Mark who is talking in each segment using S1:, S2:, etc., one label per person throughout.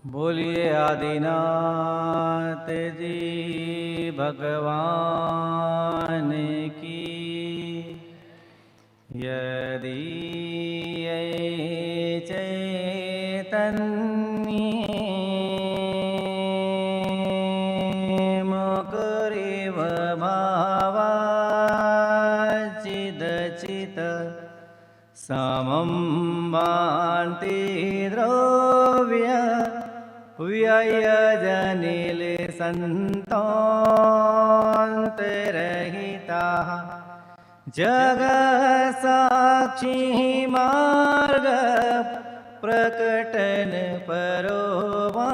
S1: बोलिए आदिनाथ जी भगवान की। यदि ये चैतन्य मुकुरिव भावाचिदचित समं भान्ति द्रव्य व्ययजनिल सन्तोऽन्तरहिताः जगत्साक्षी मार्ग प्रकटन परोवानुरिवयो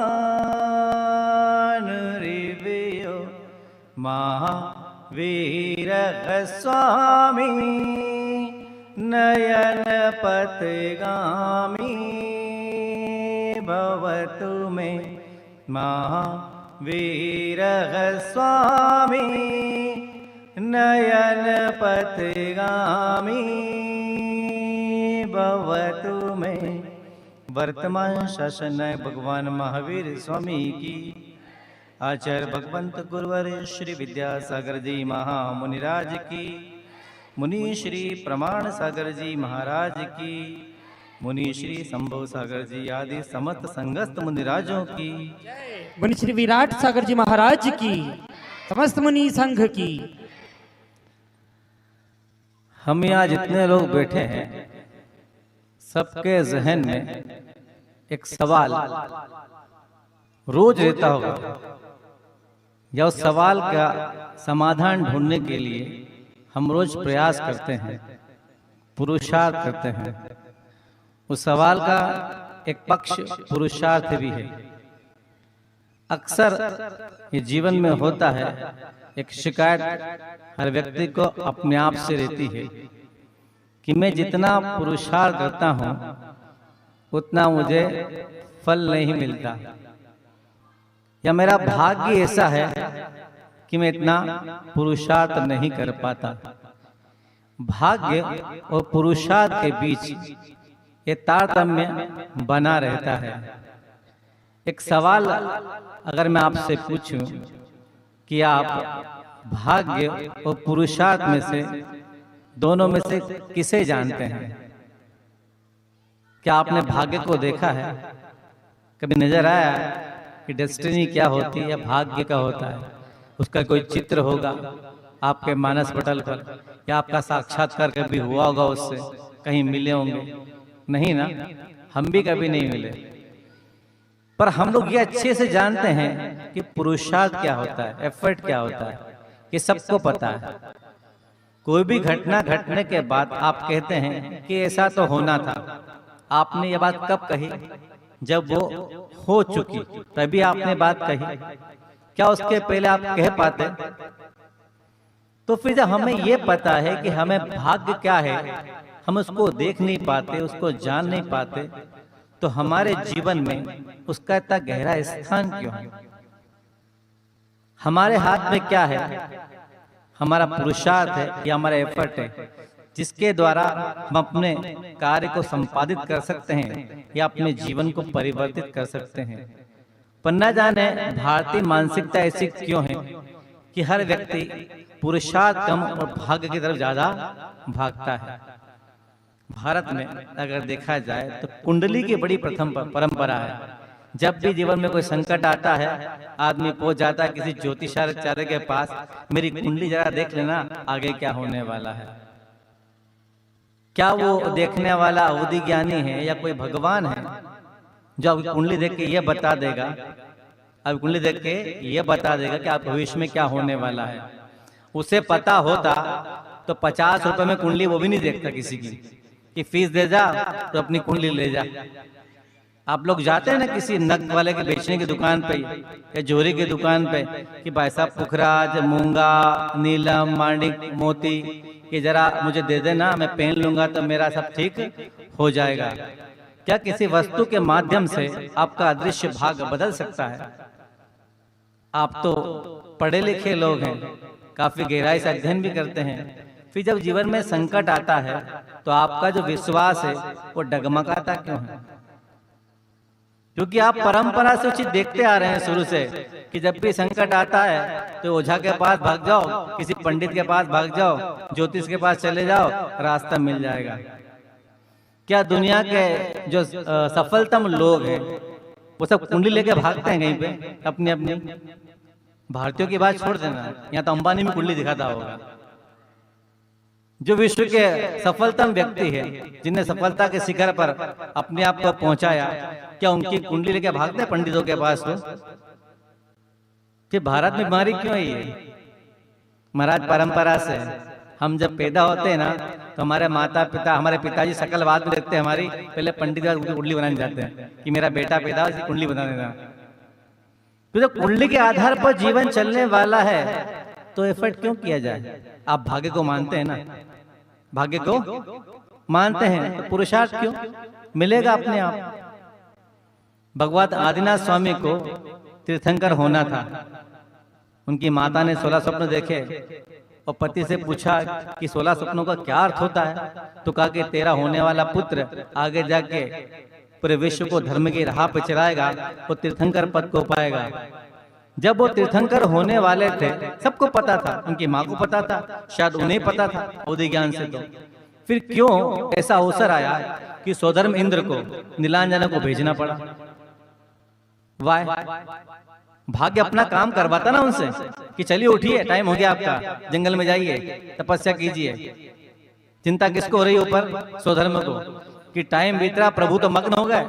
S1: महावीर स्वामी नयन पथगामी भवतु मे महावीर स्वामी नयन पथगामी भवतु मे। वर्तमान शासन भगवान महावीर स्वामी की। आचार्य भगवंत गुरुवर श्री विद्यासागर जी महामुनिराज की। मुनि श्री प्रमाण सागर जी महाराज की। मुनि श्री संभव सागर जी आदि समस्त संगस्त मुनिराजों की।
S2: मुनि श्री विराट सागर जी महाराज की, समस्त मुनि संघ की।
S1: हम यहाँ जितने लोग बैठे हैं सबके जहन में एक सवाल रोज रहता होगा, या उस सवाल का समाधान ढूंढने के लिए हम रोज प्रयास करते हैं, पुरुषार्थ करते हैं। उस सवाल का एक पक्ष पुरुषार्थ भी है। अक्सर ये जीवन में होता है, एक शिकायत हर व्यक्ति को अपने आप से रहती है कि मैं जितना पुरुषार्थ करता हूं उतना मुझे फल नहीं मिलता, या मेरा भाग्य ऐसा है कि मैं इतना पुरुषार्थ नहीं कर पाता। भाग्य और पुरुषार्थ के बीच ये तारतम्य बना रहता है। एक सवाल अगर मैं आपसे पूछूं कि आप भाग्य और पुरुषार्थ में से दोनों में से किसे जानते हैं? क्या आपने भाग्य को देखा है? कभी नजर आया कि डेस्टिनी क्या होती है या भाग्य का होता है? उसका कोई चित्र होगा आपके मानस पटल पर, या आपका साक्षात्कार कभी हुआ होगा उससे, कहीं मिले होंगे? नहीं ना, हम भी कभी नहीं मिले। पर हम लोग ये अच्छे से जानते हैं कि पुरुषार्थ क्या होता है, एफर्ट क्या होता है, ये सबको पता है। कोई भी घटना घटने के बाद आप कहते हैं कि ऐसा तो होना था। आपने ये बात कब कही? जब वो हो चुकी तभी आपने बात कही। क्या उसके पहले आप कह पाते? तो फिर जब हमें ये पता है कि हमें भाग्य क्या है, हम उसको देख नहीं पाते, उसको जान नहीं पाते, तो हमारे जीवन में उसका इतना गहरा स्थान क्यों है? हमारे हाथ में क्या है? हमारा पुरुषार्थ है या हमारा एफर्ट है, जिसके द्वारा हम अपने कार्य को संपादित कर सकते हैं या अपने जीवन को परिवर्तित कर सकते हैं। पर न जाने भारतीय मानसिकता ऐसी क्यों है कि हर व्यक्ति पुरुषार्थ कम और भाग्य की तरफ ज्यादा भागता है। भारत में अगर देखा जाए तो कुंडली की बड़ी प्रथम परंपरा है। जब भी जीवन में कोई संकट आता है, आदमी पहुंच जाता है किसी ज्योतिषाचार्य के पास, मेरी कुंडली जरा देख लेना आगे क्या होने वाला है। क्या वो देखने वाला अवधि ज्ञानी है या कोई भगवान है जो आपकी कुंडली देख के ये बता देगा, अब कुंडली देख के ये बता देगा कि आप भविष्य में क्या होने वाला है? उसे पता होता तो 50 रुपए में कुंडली वो भी नहीं देखता किसी की, कि फीस दे जा तो अपनी कुंडली ले जा। आप लोग जाते हैं ना किसी नग वाले के बेचने की दुकान पे या जोरी की दुकान पे कि भाई साहब पुखराज, मूंगा, नीलम, माणिक, मोती कि जरा मुझे दे देना, मैं पहन लूंगा तो मेरा सब ठीक हो जाएगा। क्या किसी वस्तु के माध्यम से आपका अदृश्य भाग्य बदल सकता है? आप तो पढ़े लिखे लोग हैं, काफी गहराई से अध्ययन भी करते हैं, फिर जब जीवन में संकट आता है तो आपका जो विश्वास है वो डगमगाता क्यों है? क्योंकि आप परंपरा से उचित देखते आ रहे हैं शुरू से कि जब भी संकट आता है तो ओझा के पास भाग जाओ, किसी पंडित के पास भाग जाओ, ज्योतिष के पास चले जाओ, रास्ता मिल जाएगा। क्या दुनिया के जो सफलतम लोग हैं वो सब कुंडली लेके भागते हैं कहीं पे अपनी अपनी? भारतीयों की बात छोड़ देना, यहाँ तो अंबानी में कुंडली दिखाता होगा। जो विश्व के सफलतम व्यक्ति है, जिन्हें सफलता के शिखर पर अपने आप को पहुंचाया, क्या उनकी कुंडली लेके भागते हैं पंडितों के पास? कि भारत में बीमारी क्यों है ये? महाराज परंपरा से हम जब पैदा होते हैं ना तो हमारे माता पिता, हमारे पिताजी शकल बाद में देखते हैं हमारी, पहले पंडित का कुंडली बनाने जाते हैं कि मेरा बेटा पैदा हो, इसकी कुंडली बना देना। तो जब कुंडली के आधार पर जीवन चलने वाला है तो एफर्ट क्यों किया जाए? आप भाग्य को मानते हैं ना, भाग्य को मानते हैं तो पुरुषार्थ क्यों? मिलेगा अपने आप। भगवत आदिनाथ स्वामी को तीर्थंकर होना था। उनकी माता ने 16 स्वप्न देखे और पति से पूछा कि 16 स्वप्नों का क्या अर्थ होता है? तो कहा कि तेरा होने वाला पुत्र आगे जाके पूरे विश्व को धर्म की राह पर चलाएगा, वो तीर्थंकर पद को पाएगा। जब वो तीर्थंकर होने वाले थे सबको पता था, उनकी माँ को पता था, शायद उन्हें पता था बौद्धिक ज्ञान से, तो फिर क्यों ऐसा अवसर आया कि स्वधर्म इंद्र को नीलांजना को भेजना पड़ा? वाय? भाग्य अपना काम करवाता ना उनसे कि चलिए उठिए, टाइम हो गया आपका, जंगल में जाइए, तपस्या कीजिए। चिंता किसको हो रही है ऊपर? स्वधर्म को, कि टाइम बीत रहा, प्रभु तो मग्न हो गए,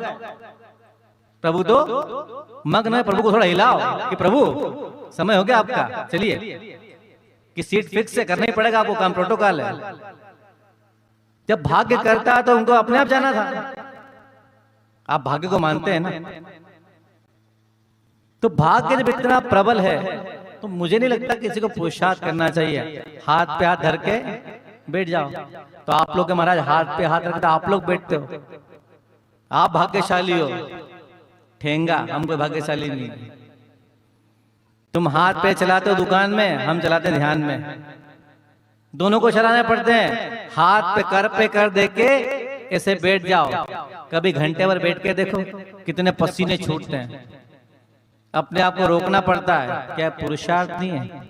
S1: प्रभु तो मग्न है, प्रभु को थोड़ा हिलाओ कि प्रभु समय हो गया आपका, चलिए। कि सीट फिक्स से करना ही पड़ेगा आपको, काम प्रोटोकॉल है। जब भाग्य करता तो उनको अपने आप जाना था। आप भाग्य को मानते हैं ना? तो भाग्य जब इतना प्रबल है तो मुझे नहीं लगता किसी को पुरुषार्थ करना चाहिए। हाथ पे हाथ धर के बैठ जाओ। तो आप लोग के महाराज हाथ पे हाथ रखते, आप लोग बैठते हो, आप भाग्यशाली हो। ठेंगा, हम कोई भाग्यशाली नहीं। तुम हाथ पे चलाते हो दुकान में, हम चलाते ध्यान में। दोनों को चलाने पड़ते हैं। हाथ पे कर दे के ऐसे बैठ जाओ। कभी घंटे भर बैठ के देखो कितने पसीने छूटते हैं। अपने आप को रोकना पड़ता है। क्या पुरुषार्थ नहीं है?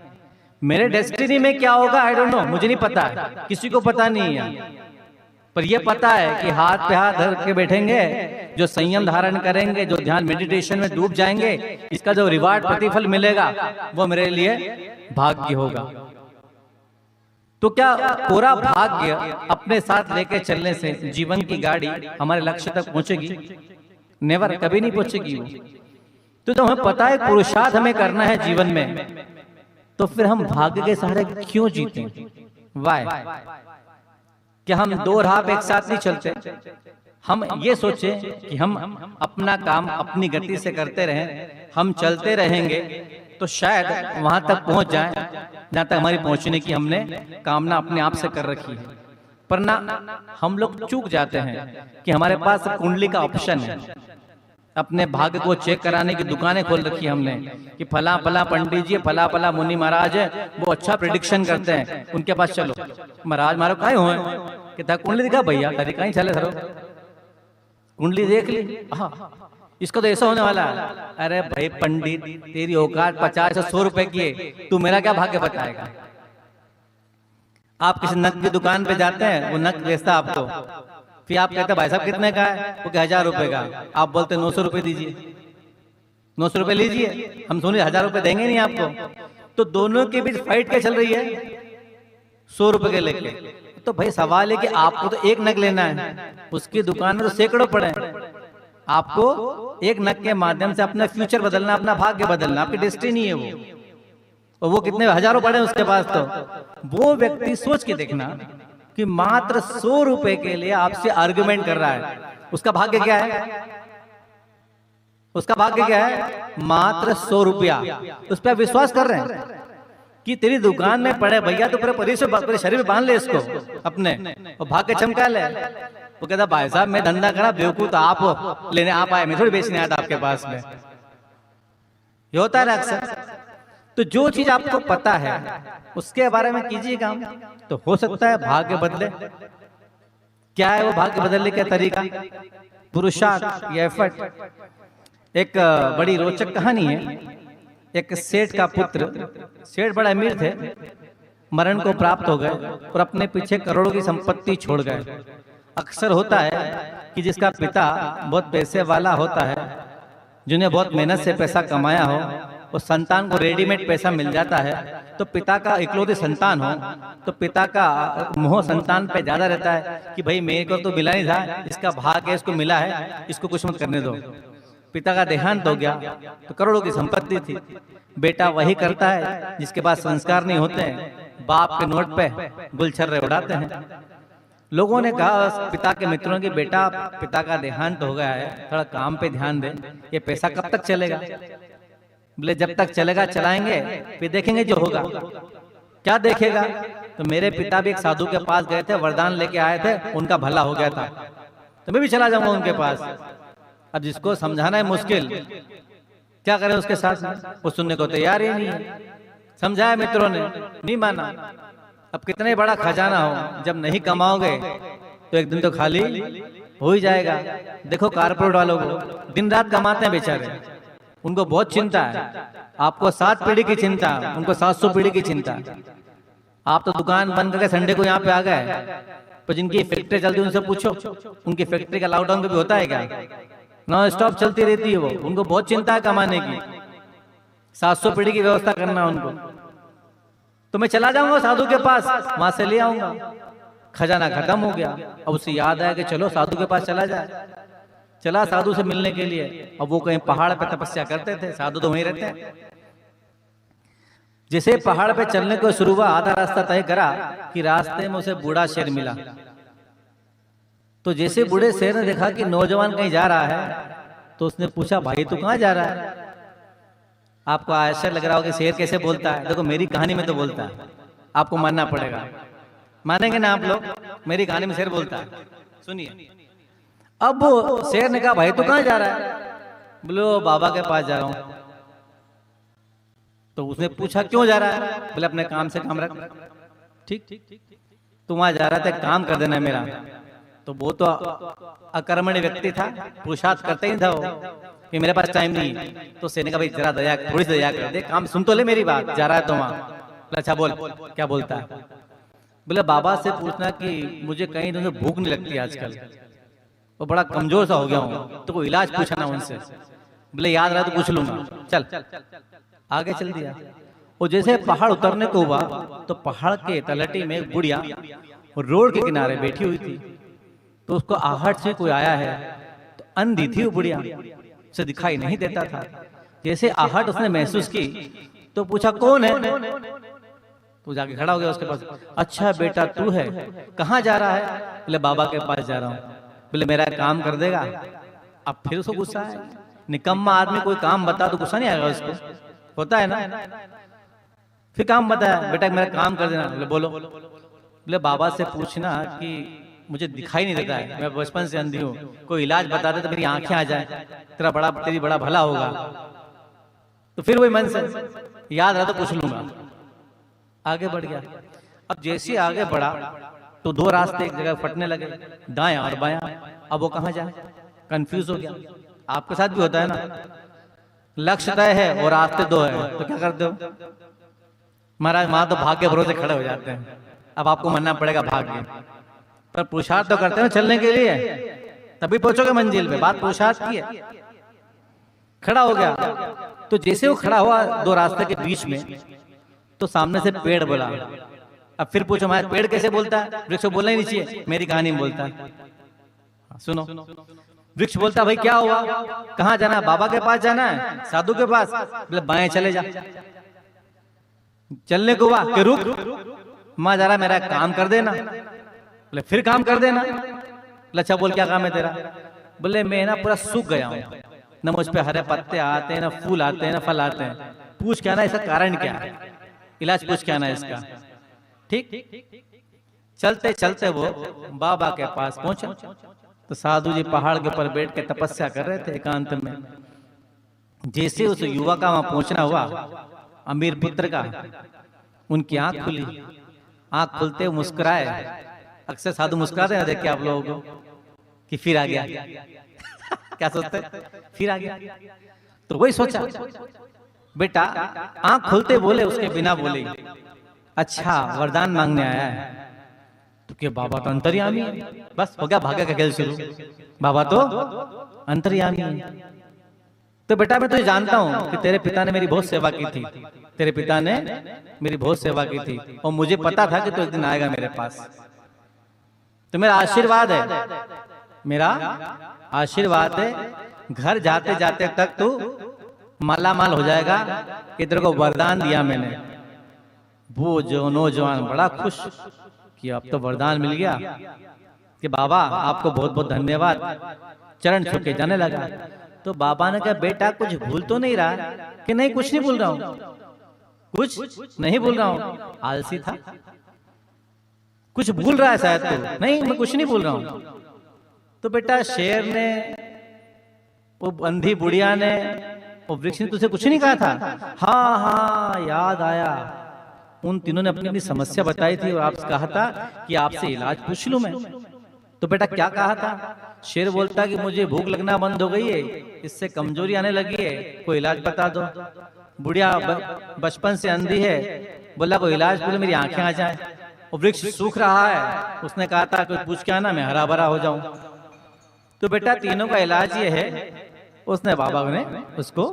S1: मेरे डेस्टिनी में क्या होगा आई डोंट नो, मुझे नहीं पता, किसी को पता नहीं है। पर यह पता है कि हाथ पे हाथ धर के बैठेंगे, जो संयम धारण करेंगे, जो ध्यान मेडिटेशन में डूब जाएंगे, इसका जो रिवार्ड प्रतिफल मिलेगा वो मेरे लिए भाग्य होगा। तो क्या पूरा भाग्य अपने साथ लेके चलने से जीवन की गाड़ी हमारे लक्ष्य तक पहुंचेगी? नेवर, कभी नहीं पहुंचेगी वो। तो हमें पता है पुरुषार्थ हमें करना है जीवन में, तो फिर हम भाग्य के सहारे क्यों जीते? वाई? कि हम दो राह पे एक साथ नहीं चलते। हम ये सोचें कि हम अपना काम अपनी गति से करते रहें, हम चलते रहेंगे तो शायद वहां तक पहुंच जाएं जहां तक हमारी पहुंचने की हमने कामना अपने आप से कर रखी है। पर ना, हम लोग चूक जाते हैं कि हमारे पास कुंडली का ऑप्शन है। अपने भाग्य को चेक कराने की दुकानें खोल रखी है हमने कि फला फला पंडित जी, फला फला मुनि महाराज है, वो अच्छा प्रेडिक्शन करते हैं, उनके पास चलो। महाराज मारो काहे हुए कि कुंडली दिखा भैया, कहीं कहीं चले सरो, कुंडली देख ली, हाँ इसका तो ऐसा होने वाला है। अरे भाई पंडित, तेरी औकात 50 से 100 रुपए की है, तू मेरा क्या भाग्य बताएगा? आप किसी नक की दुकान पे जाते हैं, वो नक बेचता आपको, फिर आप कहते भाई साहब कितने का है? वो 1000 रुपए का। आप बोलते 900 रुपए दीजिए, 900 रुपए लीजिए। हम सुनिए 1000 रुपए देंगे नहीं आपको। तो दोनों के बीच फाइट क्या चल रही है? 100 रुपए के लेके। तो भाई सवाल है कि आपको तो एक नग लेना है, उसकी दुकान में तो सैकड़ों पड़े हैं। आपको एक नग के माध्यम से अपना फ्यूचर बदलना, अपना भाग्य बदलना, आपकी डेस्टिनी है वो। और वो कितने हजारों पड़े उसके पास। तो वो व्यक्ति सोच के देखना कि मात्र 100 रुपए के लिए आपसे आर्गुमेंट कर रहा है, उसका भाग्य क्या है? उसका भाग्य क्या है? मात्र 100 रुपया। उस पर विश्वास कर रहे हैं कि तेरी दुकान में पड़े भैया, तो पूरे शरीर में बांध ले इसको अपने और भाग्य चमका ले। वो कहता भाई साहब मैं धंधा करा, बेवकूफ तो आप लेने आप आए, मैं थोड़ी बेचने आया था आपके पास में। ये होता है अक्सर। तो जो चीज आपको पता है उसके बारे में कीजिए काम, तो हो सकता है भाग्य बदले। क्या है वो भाग्य बदलने का तरीका? पुरुषार्थ या एफर्ट। एक बड़ी रोचक कहानी है। एक सेठ का पुत्र, सेठ बड़ा अमीर थे, मरण को प्राप्त हो गए और अपने पीछे करोड़ों की संपत्ति छोड़ गए। अक्सर होता है कि जिसका पिता बहुत पैसे वाला होता है, जिन्हें बहुत मेहनत से पैसा कमाया हो, और संतान को रेडीमेड पैसा मिल जाता है, तो पिता का इकलौते संतान हो तो पिता का मोह संतान पे ज्यादा रहता है कि भाई मेरे को तो मिला नहीं था, इसका भाग है, इसको मिला है, इसको कुछ मत करने दो। पिता का देहांत हो गया तो करोड़ों की संपत्ति थी। बेटा वही करता है जिसके पास संस्कार नहीं होते हैं, बाप के नोट पे गुलछर्रे उड़ाते हैं। लोगों ने कहा पिता के मित्रों की, बेटा पिता का देहांत हो गया है, थोड़ा काम पे ध्यान दे, ये पैसा कब तक चलेगा? बोले जब तक चलेगा चलाएंगे, फिर देखेंगे जो होगा। क्या देखेगा? तो मेरे पिता भी एक साधु के पास गए थे, वरदान लेके आए थे, उनका भला हो गया था, तो मैं भी चला जाऊंगा उनके पास। अब जिसको समझाना है मुश्किल, क्या करें उसके साथ? वो सुनने को तैयार ही नहीं है। समझाया मित्रों ने, नहीं माना। अब कितने बड़ा खजाना हो, जब नहीं कमाओगे तो एक दिन तो खाली हो ही जाएगा। देखो कारपोरेट वालों को, दिन रात कमाते हैं बेचारे, उनको बहुत चिंता है। आपको 7 पीढ़ी की चिंता, उनको 700 पीढ़ी की चिंता। आप तो दुकान बंद करके संडे को यहाँ पे आ गए, पर जिनकी फैक्ट्री चलती है उनसे पूछो, उनकी फैक्ट्री का लॉकडाउन कभी होता है क्या? नॉन स्टॉप चलती रहती है वो, उनको बहुत चिंता है कमाने की। 700 पीढ़ी की व्यवस्था करना उनको। तो मैं चला जाऊंगा साधु के पास, वहां से ले आऊंगा। खजाना खत्म हो गया। अब उसे याद आया कि चलो साधु के पास चला जाए। चला साधु से मिलने के लिए। अब वो कहीं पहाड़ पे तपस्या करते थे, साधु तो वहीं रहते हैं। जैसे पहाड़ पे चलने को शुरू हुआ, आधा रास्ता तय करा कि रास्ते में उसे बूढ़ा शेर मिला। तो जैसे बूढ़े शेर ने देखा कि नौजवान कहीं जा रहा है, तो उसने पूछा, भाई तू कहाँ जा रहा है? आपको आश्चर्य लग रहा हो कि शेर कैसे बोलता है। देखो मेरी कहानी में तो बोलता है, आपको मानना पड़ेगा। मानेंगे ना आप लोग? मेरी कहानी में शेर बोलता है, सुनिए। अब वो शेर ने कहा, भाई तू कहाँ जा रहा है? बोले बाबा के पास जा रहा हूं। तो उसने पूछा क्यों जा रहा है? बोले अपने काम से काम रख। ठीक, तू वहां जा रहा था, काम कर देना मेरा। तो वो तो अकर्मण्य व्यक्ति था, पुरुषार्थ करते ही था वो कि मेरे पास टाइम नहीं। तो शेर ने कहा, भाई जरा दया, थोड़ी सी दया कर दे, काम सुन तो ले मेरी बात, जा रहा है तो वहां। अच्छा बोल, क्या बोलता है? बोले बाबा से पूछना कि मुझे कहीं दिनों से भूख नहीं लगती आजकल, वो बड़ा कमजोर सा हो गया हूँ, तो कोई इलाज पूछना उनसे। बोले याद रहा तो पूछ लूंगा, चल। आगे चल दिया। और जैसे पहाड़ उतरने को हुआ, तो पहाड़ के तलहटी में एक बुढ़िया रोड के किनारे बैठी हुई थी। तो उसको आहट से कोई आया है, तो अंधी थी वो बुढ़िया, उसे दिखाई नहीं देता था। जैसे आहट उसने महसूस की, तो पूछा कौन है? तो जाके खड़ा हो गया उसके पास। अच्छा बेटा तू है, कहाँ जा रहा है? बोले बाबा के पास जा रहा हूँ। बोले मेरा काम कर देगा? अब फिर उसको गुस्सा है। निकम्मा आदमी कोई काम बता तो गुस्सा नहीं आएगा उसको, होता है ना। फिर काम बताया, बेटा मेरा काम कर देना। बोले बोलो। बोले बाबा से पूछना कि मुझे दिखाई नहीं देता है, मैं बचपन से अंधी हूँ, कोई इलाज बता दे तो मेरी आंखें आ जाए, तेरी बड़ा भला होगा। तो फिर वही मन से याद रहा तो पूछ लूंगा। आगे बढ़ गया। अब जैसे आगे बढ़ा तो 2 रास्ते एक जगह फटने लगे, दायां और बायां। अब वो कहाँ जाए, कंफ्यूज हो गया। आपके साथ भी होता है ना, लक्ष्य तय है और रास्ते 2 है, तो क्या करते हो? महाराज वहां तो भाग्य भरोसे खड़े हो जाते हैं। अब आपको मानना पड़ेगा भाग्य, पर पुरुषार्थ तो करते हैं चलने के लिए, तभी पहुंचोगे मंजिल पे। बात पुरुषार्थ की है। खड़ा हो गया। तो जैसे वो खड़ा हुआ 2 रास्ते के बीच में, तो सामने से पेड़ बोला। अब फिर पूछो महाराज पेड़ कैसे बोलता है? वृक्ष को बोलना ही नहीं चाहिए, मेरी कहानी में बोलता है। सुनो, वृक्ष बोलता भाई क्या हुआ, कहाँ जाना है? बाबा के पास जाना है, साधु के पास। बोले बाएं चले जा। चलने को हुआ कि रुक, माँ जा रहा मेरा काम कर देना। बोले फिर काम कर देना। बोले अच्छा बोल क्या काम है तेरा? बोले मैं ना पूरा सूख गया हूँ, न मुझ पे हरे पत्ते आते हैं, न फूल आते हैं, न फल आते हैं। पूछ क्या ना इसका कारण क्या है, इलाज पूछ क्या ना इसका। ठीक, चलते चलते वो बाबा के पास पहुंचे। तो साधु जी पहाड़ के ऊपर बैठ के तपस्या कर रहे थे एकांत में। जैसे उस युवा का वहां पहुंचना हुआ, अमीर पुत्र का, उनकी आंख खुली। आंख खुलते हुए मुस्कुराए। अक्सर साधु मुस्कुराते हैं, देख के आप लोगों को कि फिर आ गया। क्या सोचते? फिर आ गया। तो वही सोचा, बेटा आंख खुलते बोले उसके बिना बोले, अच्छा वरदान मांगने आया है। तो क्या बाबा तो अंतर्यामी है, बस हो गया भाग्य का खेल शुरू। बाबा तो अंतर्यामी है। तो बेटा मैं तुझे जानता हूँ कि तेरे पिता ने मेरी बहुत सेवा की थी, तेरे पिता ने मेरी बहुत सेवा की थी, और मुझे पता था कि तू एक दिन आएगा मेरे पास। तो मेरा आशीर्वाद है, मेरा आशीर्वाद है, घर जाते जाते तक तू माला माल हो जाएगा, कि तेरे को वरदान दिया मैंने। वो जो नौजवान बड़ा खुश कि अब तो वरदान मिल गया, कि बाबा आपको बहुत बहुत धन्यवाद, चरण छू के जाने लगा। तो बाबा ने कहा बेटा कुछ भूल तो नहीं रहा? कि नहीं कुछ नहीं भूल रहा हूँ, कुछ नहीं भूल रहा हूँ। आलसी था, कुछ भूल रहा है शायद तो। नहीं मैं कुछ नहीं भूल रहा हूँ। तो बेटा शेर ने, वो अंधी बुढ़िया ने, वो वृक्ष ने तुझे कुछ नहीं कहा था? हाँ हाँ याद आया, उन तीनों ने अपनी अपनी समस्या बताई थी और आपसे कहा था कि आपसे इलाज पूछ लूं मैं। तो बेटा क्या कहा था? शेर बोलता कि मुझे भूख लगना बंद हो गई है, इससे कमजोरी आने लगी है, कोई इलाज बता दो। बुढ़िया बचपन से अंधी है, बोला कोई इलाज बोले मेरी आंखें आ जाए। और वृक्ष सूख रहा है, उसने कहा था कुछ पूछ के आना मैं हरा भरा हो जाऊं। तो बेटा तीनों का इलाज ये है, उसने बाबा ने उसको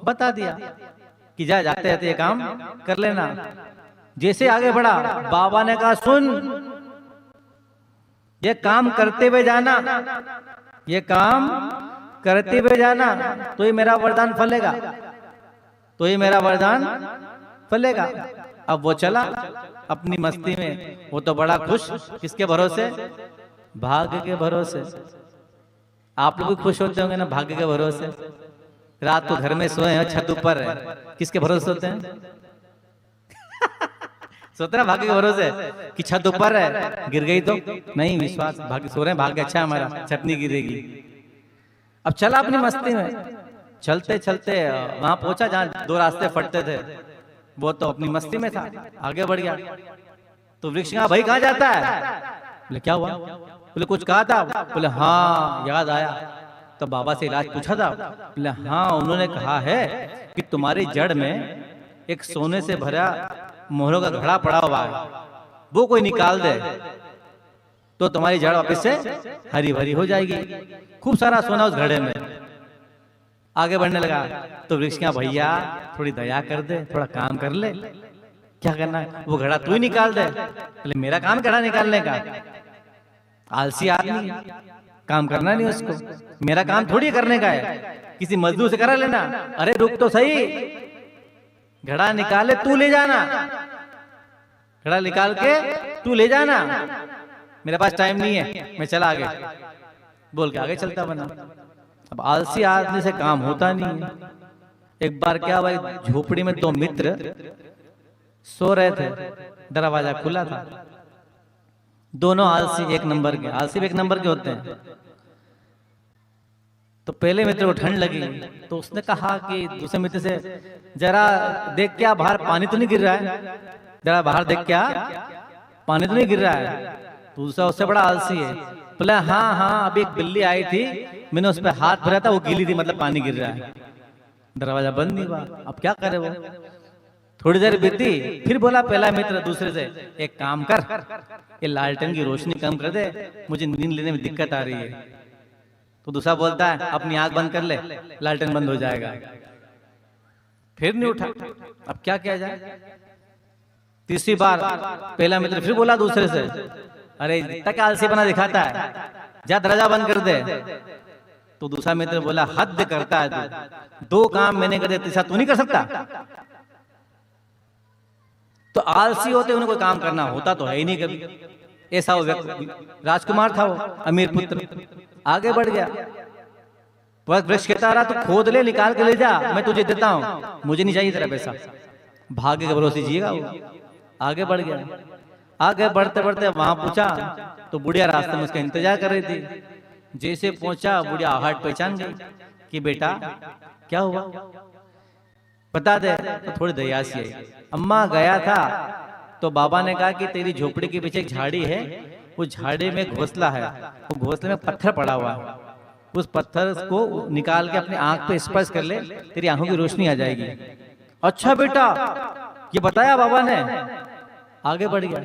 S1: बता दिया कि जा जाते जाते ये काम कर लेना। जैसे आगे बढ़ा, बाबा ने कहा सुन, ये काम करते हुए जाना, ये काम करते हुए जाना, तो ये मेरा वरदान फलेगा, तो ये मेरा वरदान फलेगा। अब वो चला अपनी मस्ती में, वो तो बड़ा खुश, किसके भरोसे? भाग्य के भरोसे। आप लोग भी खुश होते होंगे ना भाग्य के भरोसे। रात को घर में सोए हैं, छत ऊपर है, किसके भरोसे सोते हैं? सोते ना भाग्य के भरोसे कि छत ऊपर है, गिर गई तो नहीं, विश्वास भाग्य, सो रहे हैं भाग्य अच्छा हमारा, छत नहीं गिरेगी। अब चला अपनी मस्ती में, चलते चलते वहां पहुंचा जहां दो रास्ते फटते थे, वो तो अपनी मस्ती में था, आगे बढ़ गया। तो वृक्ष कहा भाई कहाँ जाता है? बोले क्या हुआ? बोले कुछ कहा था? बोले हाँ याद आया। तो बाबा से इलाज पूछा था? बोले हाँ, उन्होंने कहा है कि तुम्हारी जड़ में एक सोने से भरा मोहरों का घड़ा पड़ा हुआ है, वो कोई निकाल दे तो तुम्हारी जड़ वापस से हरी भरी हो जाएगी। खूब सारा सोना उस घड़े में। आगे बढ़ने लगा तो वृक्ष क्या भैया थोड़ी दया कर दे, थोड़ा काम कर ले। क्या करना है? वो घड़ा तू ही निकाल दे। बोले मेरा काम घड़ा निकालने का? आलसी आदमी, काम करना नहीं उसको, मेरा काम थोड़ी करने का है, किसी मजदूर से करा लेना। अरे रुक तो सही, घड़ा निकाले तू ले जाना, घड़ा निकाल के तू ले जाना, मेरे पास टाइम नहीं है, मैं चला आगे। बोल के आगे चलता बना। अब आलसी आदमी से काम होता नहीं है। एक बार क्या भाई, झोपड़ी में दो मित्र सो रहे थे, दरवाजा खुला था। दोनों आलसी एक नंबर के, आलसी भी एक नंबर के होते हैं। तो पहले मित्र को ठंड लगी तो उसने कहा कि दूसरे मित्र से जरा देख क्या बाहर पानी तो नहीं गिर रहा है, जरा बाहर देख क्या पानी तो नहीं गिर रहा है। तो दूसरा उससे बड़ा आलसी है, बोले हाँ हाँ अभी एक बिल्ली आई थी, मैंने उस पर हाथ भरा था, वो गीली थी, मतलब पानी गिर रहा है। दरवाजा बंद नहीं हुआ। अब क्या करे वो? थोड़ी देर बीती, फिर बोला पहला मित्र दूसरे से, एक काम कर, ये लालटेन की रोशनी कम कर दे, मुझे नींद लेने में दिक्कत आ रही है। तो दूसरा बोलता है अपनी आंख बंद कर ले, लालटेन बंद हो जाएगा। फिर नहीं उठा। अब क्या किया जाए? तीसरी बार पहला मित्र फिर बोला दूसरे से, अरे इतना क्या आलसी बना दिखाता है, जा दरवाजा बंद कर दे। तो दूसरा मित्र बोला हद करता है तू, दो काम मैंने कर दिया, तीसरा तू नहीं कर सकता? तो आलसी होते उन्हें कोई काम करना होता तो है ही नहीं कभी। ऐसा वो व्यक्ति राजकुमार था, वो अमीर पुत्र, आगे बढ़ गया। वृक्ष कहता रहा तू खोद ले, निकाल के ले जा, मैं तुझे देता हूं, मुझे नहीं चाहिए तेरा पैसा। भाग्य के भरोसे जिएगा वो। आगे बढ़ गया। आगे बढ़ते बढ़ते वहां पूछा तो बुढ़िया रास्ते में उसका इंतजार कर रही थी। जैसे पहुंचा बुढ़िया आहट पहचान गई कि बेटा क्या हुआ, बता दे। तो थोड़ी दया सी आई। अम्मा गया था तो बाबा ने कहा कि तेरी झोपड़ी के पीछे एक झाड़ी है, वो झाड़ी में घोंसला है, वो घोंसले में पत्थर पड़ा हुआ है, उस पत्थर को निकाल के अपनी आंख पे स्पर्श कर ले, तेरी आंखों की रोशनी आ जाएगी। अच्छा बेटा, ये बताया बाबा ने, आगे बढ़ गया।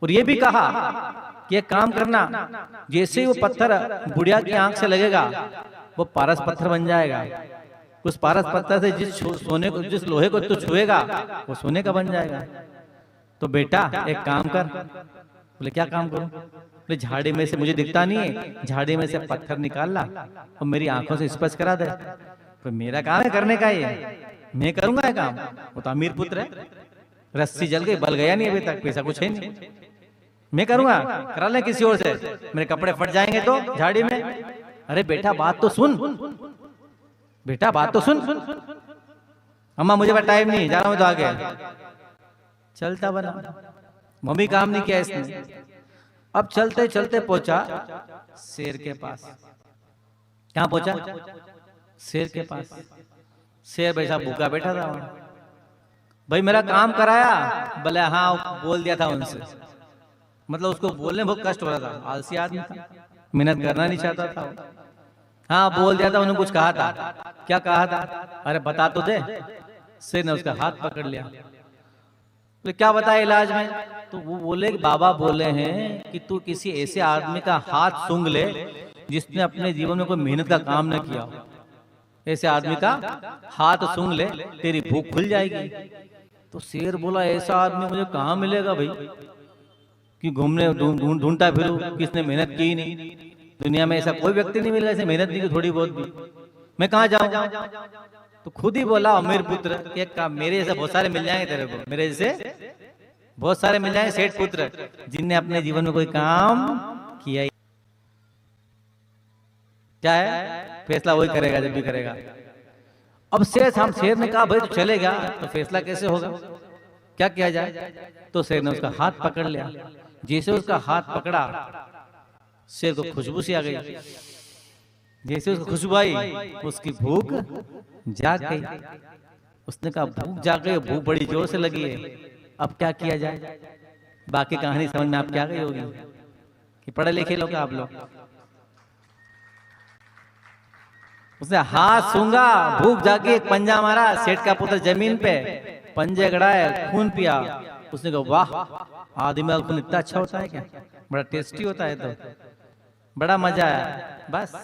S1: और ये भी कहा कि एक काम करना, जैसे ही वो पत्थर बुढ़िया की आंख से लगेगा वो पारस पत्थर बन जाएगा। उस पारस पत्थर से जिस लोहे को तू छुएगा वो सोने का बन जाएगा। तो बेटा एक काम कर। बोले क्या काम करूं? बोले झाड़ी में से, मुझे दिखता नहीं है, झाड़ी में से पत्थर निकाल ला और मेरी आंखों से स्पर्श करा दे। तो मेरा काम है करने का, ये मैं करूंगा ये काम। वो तो अमीर पुत्र है, रस्सी जल गई, बल गया नहीं अभी तक, पैसा कुछ है नहीं, मैं करूंगा, करा ले किसी और से, मेरे कपड़े फट जाएंगे तो झाड़ी में। अरे बेटा बात तो सुन, बेटा बात तो सुन। अम्मा मुझे टाइम नहीं, जा रहा हूं तो आगे। चलता बना, मम्मी काम नहीं किया इसने। अब चलते चलते पहुंचा शेर के पास। कहां पहुंचा? शेर के पास। शेर बैठा भूखा बैठा था वहां। भाई मेरा काम कराया? बोले हाँ, बोल दिया था उनसे। मतलब उसको बोलने बहुत कष्ट हो रहा था, आलसी आदमी था, मेहनत करना नहीं चाहता था। हाँ बोल दिया था, उन्होंने कुछ कहा था। क्या कहा था? अरे बता तो दे। शेर ने उसका हाथ पकड़ लिया। तो क्या बताया इलाज में? तो वो बोले, बाबा बोले हैं कि तू किसी ऐसे आदमी का हाथ सूंघ ले जिसने अपने जीवन में कोई मेहनत का काम न किया। ऐसे आदमी का हाथ सूंघ ले, तेरी भूख खुल जाएगी। तो शेर बोला, ऐसा आदमी मुझे कहाँ मिलेगा भाई, कि घूमने ढूंढता फिरूं, किसने मेहनत की नहीं। दुनिया में ऐसा कोई व्यक्ति नहीं मिलेगा, ऐसे मेहनत नहीं की थोड़ी बहुत भी, मैं कहाँ जाऊं? तो खुद ही बोला अमीर पुत्र, एक काम, मेरे जैसे बहुत सारे मिल जाएंगे तेरे को, मेरे जैसे बहुत सारे मिल जाएंगे सेठ पुत्र जिनने अपने जीवन में कोई काम किया ही। क्या है? फैसला वही करेगा जब भी करेगा। अब शेर ने कहा भाई तो चलेगा, तो फैसला कैसे होगा, क्या किया जाए? तो शेर ने उसका हाथ पकड़ लिया। जैसे उसका हाथ पकड़ा, शेर को खुशबू सी आ गई। जैसे उसको खुशबू आई, उसकी भूख जाग गई। उसने कहा भूख जाग गई, भूख बड़ी जोर से लगी है, अब क्या किया जाए? बाकी कहानी समझ में आप क्या गई होगी कि पढ़े लिखे लोग आप लोग। उसने हाथ सूंघा, भूख जागी, एक पंजा मारा, सेठ का पुत्र जमीन पे पंजे गड़ाए, खून पिया। उसने कहा वाह, आदमी का खून इतना अच्छा होता है क्या, बड़ा टेस्टी होता है, तो बड़ा मजा आया। बस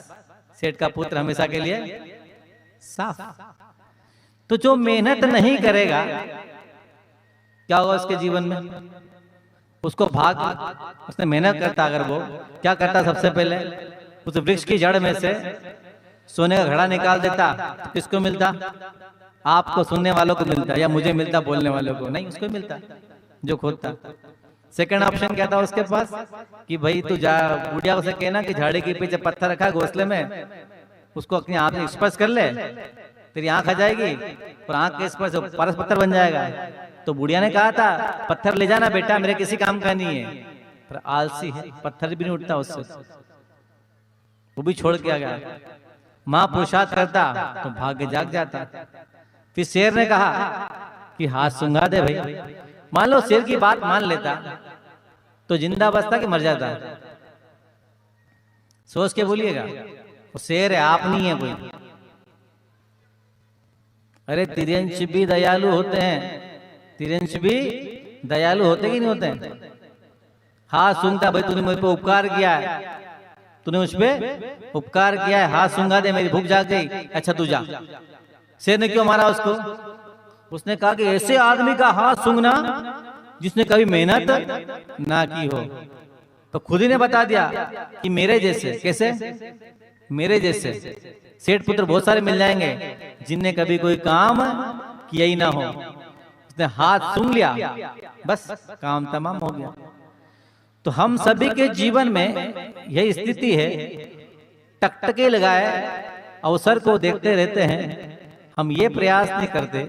S1: सेठ का पुत्र हमेशा के लिए साफ। तो जो मेहनत नहीं करेगा क्या होगा उसके जीवन में? उसको भाग, उसने मेहनत करता, अगर वो क्या करता, सबसे पहले उस वृक्ष की जड़ में से सोने का घड़ा निकाल देता, तो किसको मिलता? आपको, सुनने वालों को मिलता, या मुझे मिलता, बोलने वालों को नहीं, उसको मिलता जो खोदता। सेकंड ऑप्शन क्या था उसके पास कि भाई तू जा, बुढ़िया से कहना कि झाड़ी के पीछे पत्थर रखा है घोंसले में, उसको अपनी आंख से स्पर्श कर ले, तेरी आंख आ जाएगी और आंख के स्पर्श पारस पत्थर बन जाएगा। तो बुढ़िया ने कहा था पत्थर ले जाना बेटा, मेरे किसी काम का नहीं है। पर आलसी है, पत्थर भी नहीं उठता उससे, वो भी छोड़ के आ गया। माँ पुरुषार्थ करता तो भाग्य जाग जाता। फिर शेर ने कहा कि हाथ सूंघा दे भाई। मान लो शेर की बात मान लेता तो जिंदा बचता कि मर जाता? सोच के बोलिएगा, वो शेर है, आप नहीं है कोई। अरे तिरंश भी दयालु होते हैं, तिरंश भी दयालु होते कि नहीं होते हैं? हाथ सूंघता, भाई तूने मुझ पे उपकार किया है, तूने उस पे उपकार किया है, हाथ सूंघा दे, मेरी भूख जाग गई, अच्छा तू जा। शेर ने क्यों मारा उसको? उसने कहा कि ऐसे आदमी का हाथ सूंघना जिसने कभी मेहनत ना की हो। तो खुद ही ने बता दिया कि मेरे जैसे, कैसे? मेरे जैसे सेठ पुत्र बहुत सारे मिल जाएंगे जिनने कभी कोई काम किया ही ना हो। उसने हाथ सूंघ लिया, बस काम तमाम हो गया। तो हम सभी के जीवन में यही स्थिति है, टकटके लगाए अवसर को देखते रहते हैं, हम ये प्रयास नहीं करते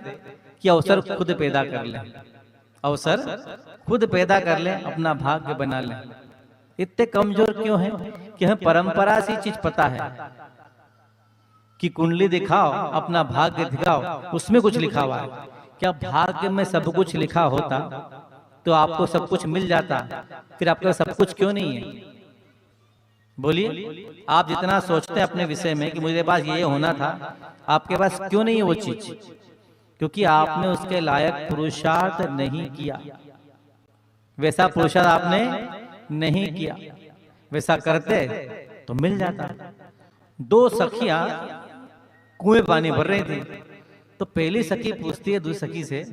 S1: कि अवसर खुद पैदा कर लें, अवसर खुद पैदा कर लें, अपना भाग्य बना लें। इतने कमजोर क्यों हैं कि हमें परंपरा से चीज पता है कि कुंडली दिखाओ, अपना भाग्य दिखाओ, उसमें कुछ लिखा हुआ है। क्या भाग्य में सब कुछ लिखा होता तो आपको सब कुछ मिल जाता? फिर आपके पास सब कुछ क्यों नहीं है? बोलिए, आप जितना सोचते हैं अपने विषय में कि मुझे पास ये होना था, आपके पास क्यों नहीं है वो चीज? क्योंकि आपने उसके लायक पुरुषार्थ नहीं किया, वैसा पुरुषार्थ आपने नहीं किया। वैसा करते तो मिल जाता। दो सखियां कुएं पानी भर रही थी, तो पहली सखी पूछती है दूसरी सखी से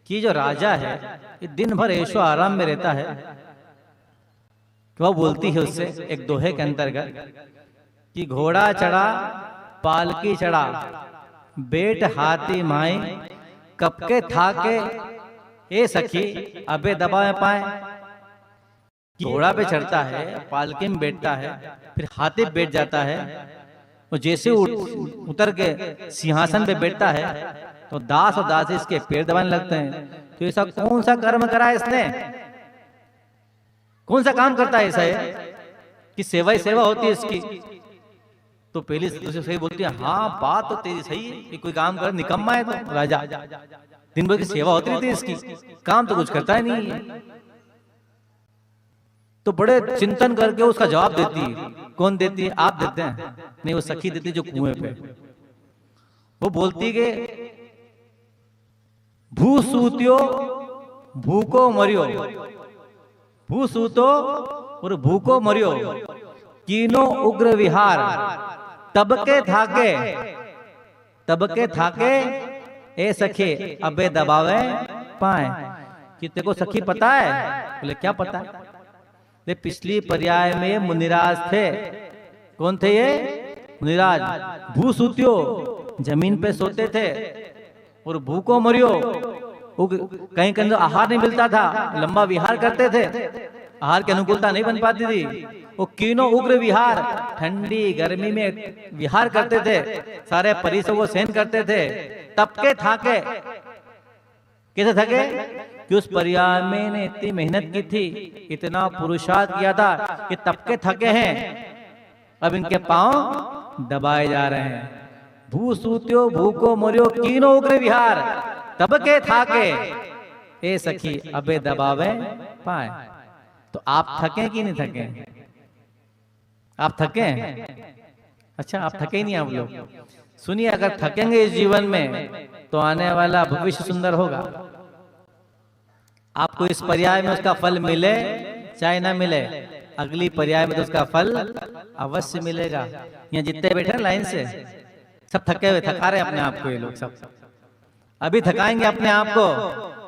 S1: कि जो राजा है ये दिन भर ऐशो आराम में रहता है। वह बोलती है उससे एक दोहे के अंतर्गत कि घोड़ा चढ़ा पालकी चढ़ा, बेट हाथी माई, कब के था के ए सखी अबे दबा पाए। घोड़ा पे चढ़ता है, पालकी में बैठता है, फिर हाथी पे बैठ जाता है, और जैसे उतर के सिंहासन पे बैठता है तो दास और दासी इसके पैर दबाने लगते हैं। तो ऐसा कौन सा कर्म करा है इसने, कौन सा काम करता है ऐसा है कि सेवा ही सेवा होती है इसकी? तो पहली दूसरी सही बोलती है, हाँ बात तो तेरी सही है कि कोई काम कर, निकम्मा है तो राजा, दिन भर की सेवा होती रहती है इसकी, काम तो कुछ करता ही नहीं है। तो बड़े चिंतन करके उसका जवाब देती है। कौन देती है? आप देते हैं? नहीं, वो सखी देती जो कुएं पे। वो बोलती के भू सूत्यो भूको मरियो, भू सूतो और भूको मरियो, कीनो उग्र विहार, तबके थाके ए सखे अबे दबावे पाए। कि तेको सखी पता है? बोले क्या पता है? पिछली पर्याय में मुनिराज थे। कौन थे ये? मुनिराज। भू सूत्यो जमीन पे सोते थे, और भूको मरियो कहीं कहीं तो आहार नहीं मिलता था, लंबा विहार करते थे, आहार की अनुकूलता नहीं बन पाती थी। वो कीनो उग्र विहार, ठंडी गर्मी में विहार करते थे, सारे परिसर को सहन करते थे। तपके थाके, कैसे थके? कि उस पर्याय में ने इतनी मेहनत की थी, इतना पुरुषार्थ किया था कि तपके थके हैं, अब इनके पांव दबाए जा रहे हैं। भू सूत्यो भूको मरियो कीनो उग्र विहार, तबके थाके ए सखी अबे दबावे पाए। तो आप थके कि नहीं थके? आप थके? अच्छा, आप थके ही नहीं आप लोग। सुनिए, अगर थकेंगे इस जीवन में तो आने वाला भविष्य सुंदर होगा। आपको इस पर्याय में उसका फल मिले चाहे ना मिले, अगली पर्याय में तो उसका फल अवश्य मिलेगा। यहाँ जितने बैठे लाइन से सब थके हुए, थका रहे अपने आप को ये लोग सब। अभी थकाएंगे अपने आप को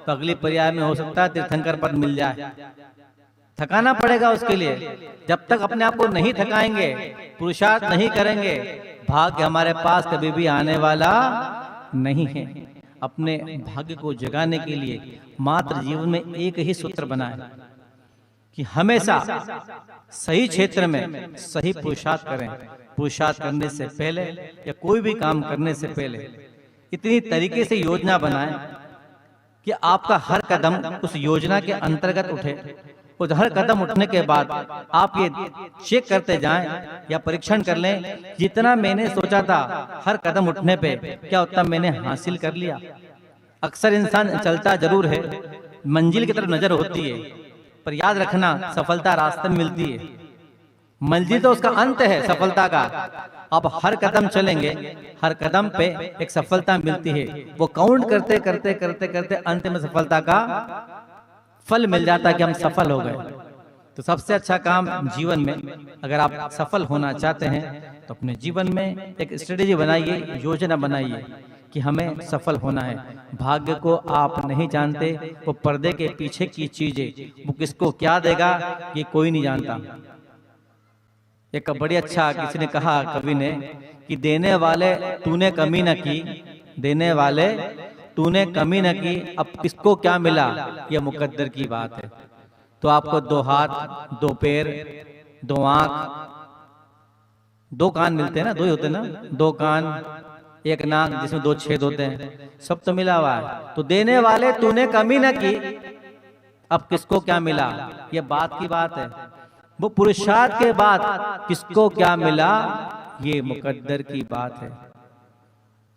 S1: तो अगली पर्याय में हो सकता है तीर्थंकर पद मिल जाए। थकाना पड़ेगा उसके लिए। जब तक अपने आप को नहीं थकाएंगे, पुरुषार्थ नहीं करेंगे, भाग्य हमारे पास कभी भी आने वाला नहीं है। अपने भाग्य को जगाने के लिए मात्र जीवन में एक ही सूत्र बनाए कि हमेशा सही क्षेत्र में सही पुरुषार्थ करें। पुरुषार्थ करने से पहले या कोई भी काम करने से पहले इतनी तरीके से योजना बनाएं कि आपका हर कदम उस योजना के अंतर्गत उठे। और हर कदम उठने के बाद आप ये चेक करते जाएं या परीक्षण कर लें, जितना मैंने सोचा था हर कदम उठने पे क्या उतना मैंने हासिल कर लिया। अक्सर इंसान चलता जरूर है, मंजिल की तरफ नजर होती है, पर याद रखना सफलता रास्ते में मिलती है, मंजिल तो उसका अंत है सफलता का। आप हर कदम चलेंगे, हर कदम पे एक सफलता मिलती है। वो काउंट करते करते करते करते अंत में सफलता का फल मिल जाता है कि हम सफल हो गए। तो सबसे अच्छा काम जीवन में अगर आप सफल होना चाहते हैं तो अपने जीवन में एक स्ट्रेटेजी बनाइए, योजना बनाइए कि हमें सफल होना है। भाग्य को आप नहीं जानते, वो पर्दे के पीछे की चीजें वो किसको क्या देगा ये कोई नहीं जानता। एक बड़ी अच्छा किसी ने कहा, कवि ने, कि देने वाले तूने कमी न की, देने वाले तूने कमी न की, अब किसको क्या मिला यह मुकद्दर की बात है। तो आपको 2 हाथ, 2 पैर, 2 आंख, 2 कान मिलते हैं ना, 2 ही होते हैं ना, 2 कान, 1 नाक जिसमें 2 छेद होते हैं, सब तो मिला हुआ है। तो देने वाले तूने कमी न की, अब किसको क्या मिला, यह बात की बात है। वो पुरुषार्थ के बाद किसको क्या मिला ये मुकद्दर की बात है।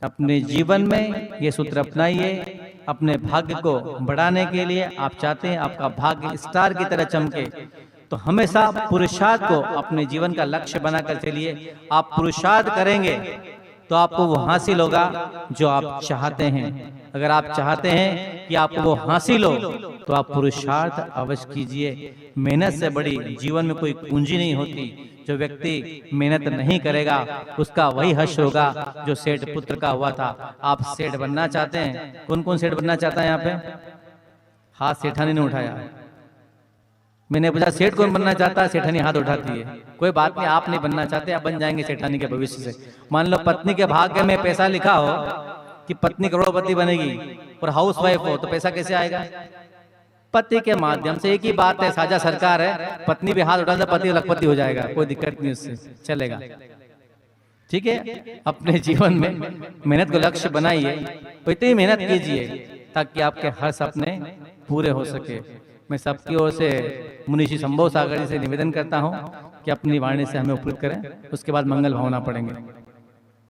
S1: अपने जीवन में ये सूत्र अपनाइए। अपने भाग्य को बढ़ाने के लिए आप चाहते हैं आपका भाग्य स्टार की तरह चमके, तो हमेशा पुरुषार्थ को अपने जीवन का लक्ष्य बनाकर चलिए। आप पुरुषार्थ करेंगे तो आपको वो हासिल होगा जो आप चाहते हैं। अगर आप चाहते हैं कि आपको वो हासिल हो तो आप पुरुषार्थ अवश्य कीजिए। मेहनत से बड़ी जीवन में कोई पूंजी नहीं होती। जो व्यक्ति मेहनत नहीं करेगा उसका वही हर्ष होगा जो सेठ पुत्र का हुआ था। आप सेठ बनना चाहते हैं? कौन कौन सेठ बनना चाहता है यहाँ पे? हाथ सेठानी ने उठाया। मैंने पूछा सेठ कौन बनना चाहता है? सेठानी हाथ उठाती है। कोई बात नहीं, आप नहीं बनना चाहते, आप बन जाएंगे सेठानी के भविष्य से। मान लो पत्नी के भाग्य में पैसा लिखा हो कि पत्नी करोड़पति बनेगी और हाउस वाइफ हो तो पैसा कैसे आएगा? पति के माध्यम से। एक ही बात है, साझा सरकार है, पत्नी भी हाथ उठा दे पति लखपति हो जाएगा, कोई दिक्कत नहीं, उससे चलेगा। ठीक है, अपने जीवन में मेहनत को लक्ष्य बनाइए, इतनी मेहनत कीजिए ताकि आपके हर सपने पूरे हो सके। मैं सबकी ओर से मुनीषी संभव सागर जी से निवेदन करता हूँ कि अपनी वाणी से हमें उपकृत करें, उसके बाद मंगल भावना पढ़ेंगे।